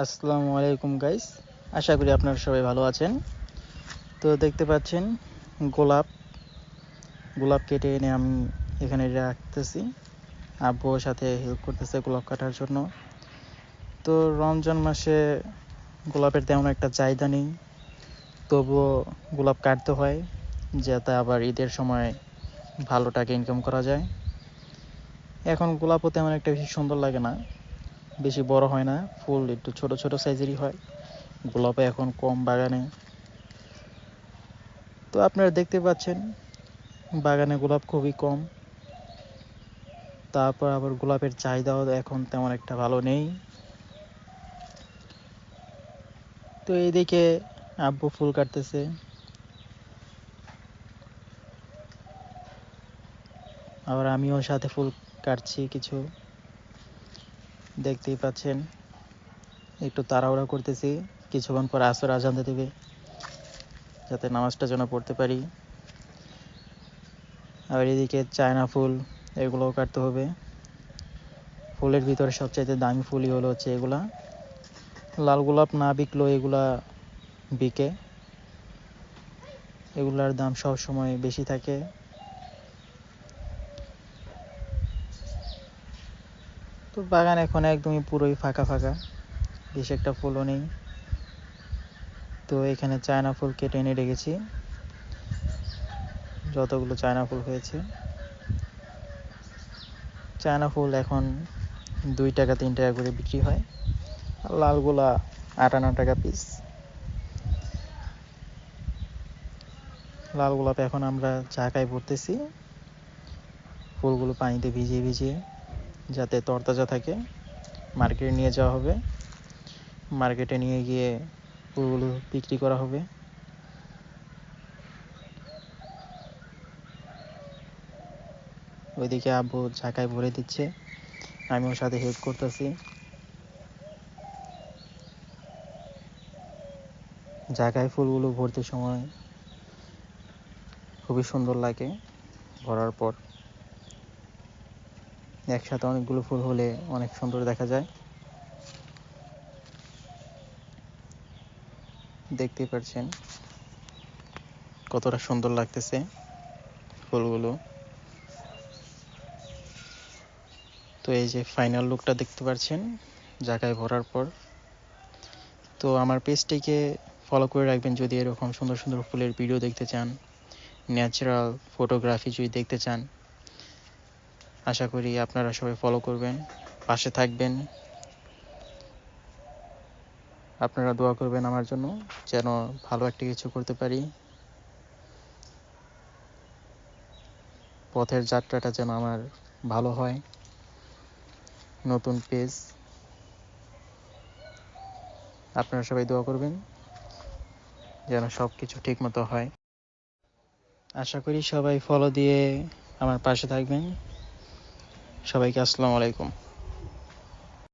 আসসালামু আলাইকুম গাইস, আশা করি আপনারা সবাই ভালো আছেন। তো দেখতে পাচ্ছেন গোলাপ গোলাপ কেটে এনে আমি এখানে রাখতেছি। আব্বুর সাথে হেল্প করতেছে গোলাপ কাটার জন্য। তো রমজান মাসে গোলাপের তেমন একটা চাহিদা নেই, তবুও গোলাপ কাটতে হয় যাতে আবার ঈদের সময় ভালো টাকা ইনকাম করা যায়। এখন গোলাপও তেমন একটা বেশি সুন্দর লাগে না, বেশি বড় হয় না, ফুল একটু ছোট ছোট সাইজেরই হয়। গোলাপে এখন কম বাগানে। তো আপনারা দেখতে পাচ্ছেন বাগানে গোলাপ খুবই কম। তারপর আবার গোলাপের চাহিদাও এখন তেমন একটা ভালো নেই। তো এইদিকে আব্বু ফুল কাটতেছে, আবার আমিও সাথে ফুল কাটছি কিছু। দেখতেই পাচ্ছেন একটু তাড়াহুড়া করতেছি, কিছুক্ষণ পর আসর আজান দিয়ে দেবে যাতে নামাজটা যেন পড়তে পারি। আবার এদিকে চায়না ফুল, এগুলোও কাটতে হবে। ফুলের ভিতরে সবচাইতে দামি ফুলই হচ্ছে এগুলা। লাল গোলাপ না বিকলেও এগুলা বিকে, এগুলার দাম সব সময় বেশি থাকে। তো বাগান এখন একদমই পুরোই ফাঁকা ফাঁকা, বেশ একটা ফুলও নেই। তো এখানে চায়না ফুল কেটে এনে রেখেছি, যতগুলো চায়না ফুল হয়েছে। চায়না ফুল এখন 2 টাকা 3 টাকা করে বিক্রি হয়, আর লালগুলা 58 টাকা পিস। লাল গোলাপ এখন আমরা ঝাঁকায় ভরতেছি, ফুলগুলো পানিতে ভিজিয়ে ভিজিয়ে যাতে তরতাজা থাকে। মার্কেটে নিয়ে যাওয়া হবে, মার্কেটে নিয়ে গিয়ে ফুলগুলো বিক্রি করা হবে। ওইদিকে আব্বু ঝাঁকায় ভরে দিচ্ছে, আমিও সাথে হেল্প করতেছি। ঝাঁকায় ফুলগুলো ভরতে সময় খুবই সুন্দর লাগে। ভরার পর একসাথে অনেকগুলো ফুল হলে অনেক সুন্দর দেখা যায়। দেখতেই পাচ্ছেন কতটা সুন্দর লাগতেছে ফুলগুলো। তো এই যে ফাইনাল লুকটা দেখতে পাচ্ছেন ঝাঁকায় ভরার পর। তো আমার পেজটিকে ফলো করে রাখবেন যদি এরকম সুন্দর সুন্দর ফুলের ভিডিও দেখতে চান, ন্যাচারাল ফটোগ্রাফি যদি দেখতে চান। আশা করি আপনারা সবাই ফলো করবেন, পাশে থাকবেন। আপনারা দোয়া করবেন আমার জন্য যেন ভালো একটা কিছু করতে পারি। পথের যাত্রাটা যেন আমার ভালো হয়। নতুন পেজ, আপনারা সবাই দোয়া করবেন যেন সব কিছু ঠিক মতো হয়। আশা করি সবাই ফলো দিয়ে আমার পাশে থাকবেন। সবাইকে আসসালামু আলাইকুম।